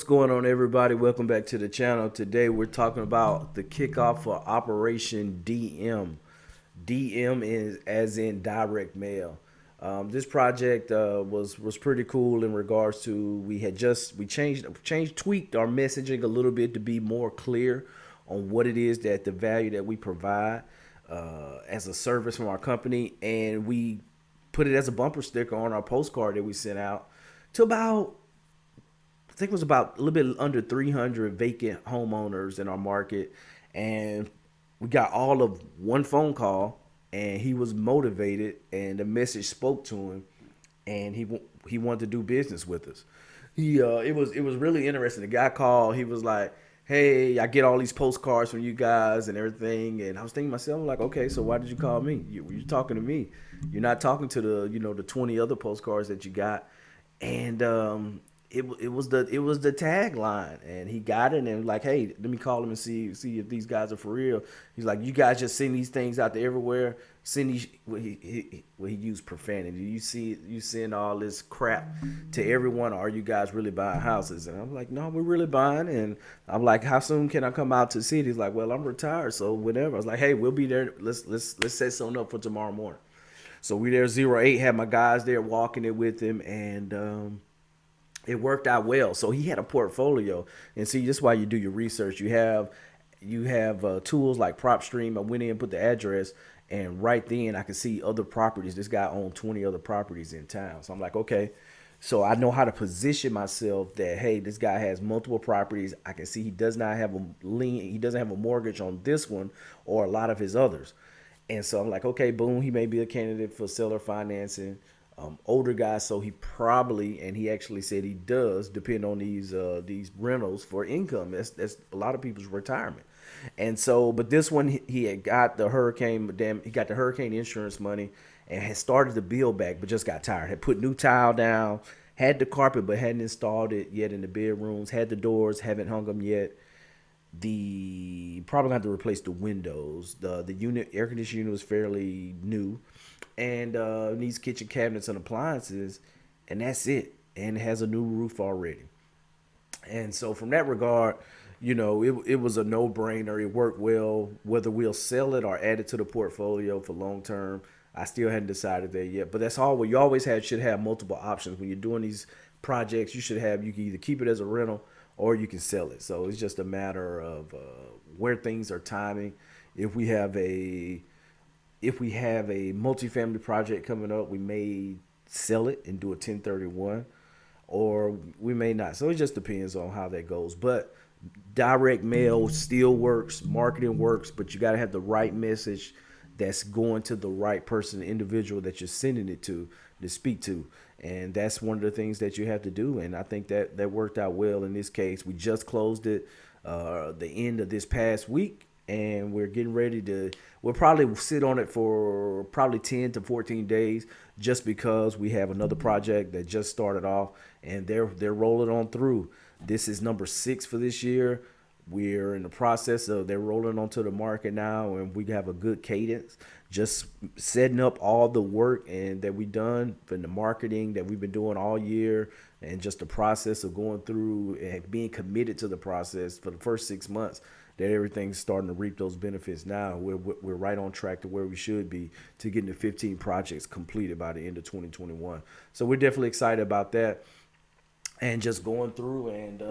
going on, everybody? Welcome back to the channel. Today we're talking about the kickoff for Operation DM. DM is as in direct mail. This project was pretty cool in regards to we changed tweaked our messaging a little bit to be more clear on what it is that the value that we provide as a service from our company, and we put it as a bumper sticker on our postcard that we sent out to about, I think it was about a little bit under 300 vacant homeowners in our market, and we got all of one phone call, and he was motivated, and the message spoke to him, and he wanted to do business with us. It was really interesting. The guy called. He was like, "Hey, I get all these postcards from you guys and everything," and I was thinking to myself, like, "Okay, so why did you call me? You're talking to me. You're not talking to the 20 other postcards that you got." And it was the tagline, and he got it, and like, hey, let me call him and see if these guys are for real. He's like, you guys just send these things out to everywhere, send these, he used profanity, you send all this crap to everyone, or are you guys really buying houses? And I'm like, no, we're really buying. And I'm like, how soon can I come out to see it? He's like, well, I'm retired, so whenever. I was like, hey, we'll be there. Let's set something up for tomorrow morning. So we there 08, had my guys there walking it with him, and it worked out well. So he had a portfolio, and see, this is why you do your research. You have tools like PropStream. I went in and put the address, and right then I could see other properties. This guy owned 20 other properties in town. So I'm like, okay. So I know how to position myself that, hey, this guy has multiple properties. I can see he does not have a lien. He doesn't have a mortgage on this one or a lot of his others. And so I'm like, okay, boom, he may be a candidate for seller financing. Older guy, so he probably, and he actually said he does depend on these rentals for income. That's a lot of people's retirement. And so, but this one, he had got the hurricane, he got the hurricane insurance money, and had started to build back, but just got tired. Had put new tile down, had the carpet, but hadn't installed it yet in the bedrooms. Had the doors, haven't hung them yet. The probably gonna have to replace the windows. The unit, air conditioning unit, was fairly new, and needs kitchen cabinets and appliances, and that's it. And it has a new roof already. And so from that regard, it was a no brainer. It worked well. Whether we'll sell it or add it to the portfolio for long term, I still hadn't decided that yet. But that's all. You always should have multiple options when you're doing these projects. You can either keep it as a rental or you can sell it. So it's just a matter of where things are timing. If we have a if we have a multifamily project coming up, we may sell it and do a 1031, or we may not. So it just depends on how that goes. But direct mail still works, marketing works, but you got to have the right message that's going to the right person, the individual that you're sending it to speak to. And that's one of the things that you have to do. And I think that worked out well in this case. We just closed it the end of this past week, and we're getting ready to, we'll probably sit on it for probably 10 to 14 days, just because we have another project that just started off, and they're rolling on through. This is number 6 for this year. We're in the process of, they're rolling onto the market now, and we have a good cadence, just setting up all the work and that we've done for the marketing that we've been doing all year, and just the process of going through and being committed to the process for the first 6 months, that everything's starting to reap those benefits now. We're right on track to where we should be, to getting the 15 projects completed by the end of 2021. So we're definitely excited about that, and just going through and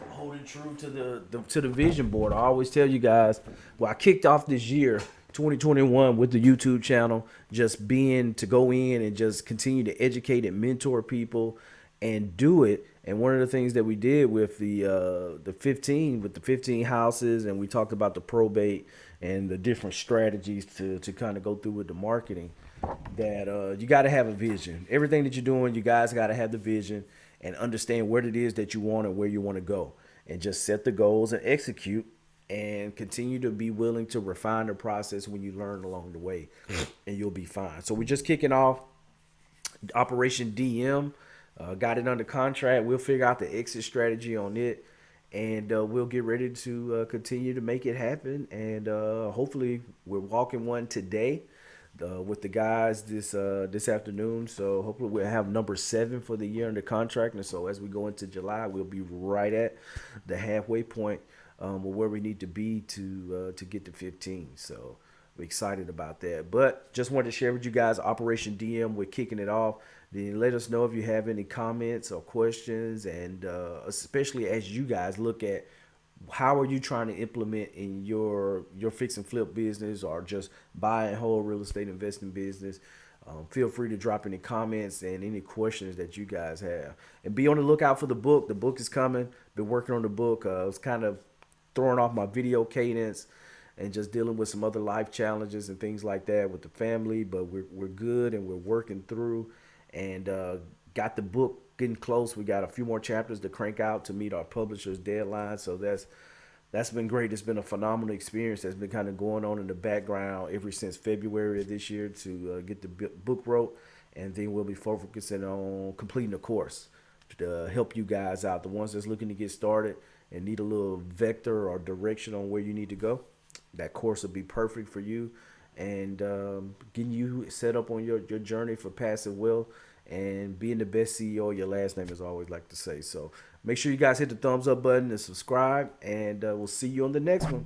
holding true to the vision board. I always tell you guys, well, I kicked off this year 2021 with the YouTube channel, just being to go in and just continue to educate and mentor people and do it. And one of the things that we did with the 15 houses, and we talked about the probate and the different strategies to kind of go through with the marketing, that you got to have a vision. Everything that you're doing, you guys got to have the vision and understand what it is that you want and where you want to go, and just set the goals and execute, and continue to be willing to refine the process when you learn along the way, and you'll be fine. So we're just kicking off Operation DM. Got it under contract. We'll figure out the exit strategy on it, and we'll get ready to continue to make it happen. And hopefully we're walking one today. with the guys this afternoon. So hopefully we'll have number 7 for the year under contract. And so as we go into July, we'll be right at the halfway point where we need to be to get to 15. So we're excited about that. But just wanted to share with you guys Operation DM. We're kicking it off. Then let us know if you have any comments or questions, and especially as you guys look at how are you trying to implement in your fix and flip business or just buy and hold real estate investing business. Feel free to drop any comments and any questions that you guys have, and be on the lookout for the book. The book is coming. Been working on the book. I was kind of throwing off my video cadence and just dealing with some other life challenges and things like that with the family, but we're good and we're working through, and got the book getting close. We got a few more chapters to crank out to meet our publisher's deadline. So that's been great. It's been a phenomenal experience that's been kind of going on in the background ever since February of this year to get the book wrote, and then we'll be focusing on completing the course to help you guys out, the ones that's looking to get started and need a little vector or direction on where you need to go. That course will be perfect for you, and getting you set up on your journey for passive wealth and being the best CEO of your last name, as I always like to say. So make sure you guys hit the thumbs up button and subscribe, and we'll see you on the next one.